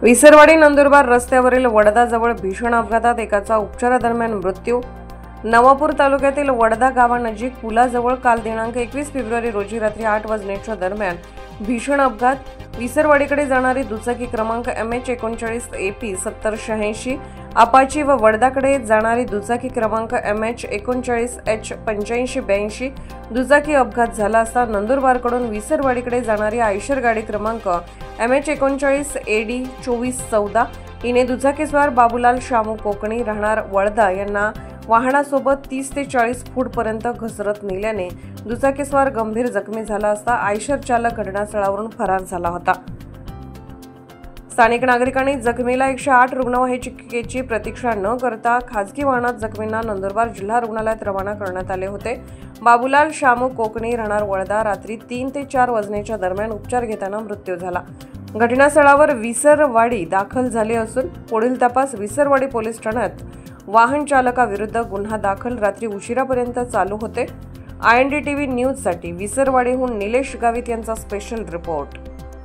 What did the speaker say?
विसरवाडी नंदुरबार रस्त्यावरील वडदाजवळ भीषण अपघातात एकाचा उपचारादरम्यान मृत्यू। नवापूर तालुक्यातील वडदा गावानजीक पुलाजवळ काल दिनांक 21 फेब्रुवारी रोजी रात्री 8 वाजण्याच्या दरम्यान भीषण अपघात। विसरवाडीकडे जाणारी दुचाकी क्रमांक MH39 AP 7086 अपाची व वडदाकडे जाणारी दुचाकी क्रमांक MH39 H 8582 दुचाकी अपघात झाला असता नंदुरबारकडून विसरवाडीकडे जाणारी आयशर गाडी क्रमांक MH39 AD 2414 हिने दुचाकीस्वार बाबूलाल शामू कोकणी राहणार वडदा यांना वाहनासोबत 30 ते 40 फूट पर्यंत घसरत नेल्याने दुचाकीस्वार गंभीर जखमी झाला असता आयशर चालक घटनास्थळावरून फरार झाला होता। स्थानिक नागरिकांनी जखमीला 108 रुग्णवाहिकेची प्रतीक्षा न करता खासगी वाहनात जखमींना नंदुरबार जिल्हा रुग्णालयात रवाना करण्यात आले होते। बाबूलाल शामू कोकणी राहणार वडदा रात्री 3 ते 4 वाजण्याच्या दरम्यान उपचार घेताना मृत्यू झाला। घटनास्थळावर विसरवाडी दाखल झाले असून पुढील तपास विसरवाडी पोलीस ठाण्यात वाहन चालकाविरुद्ध गुन्हा दाखल रात्री उशिरापर्यंत चालू होते। INDTV न्यूज साठी विसरवाडीहून निलेश गावित यांचा स्पेशल रिपोर्ट।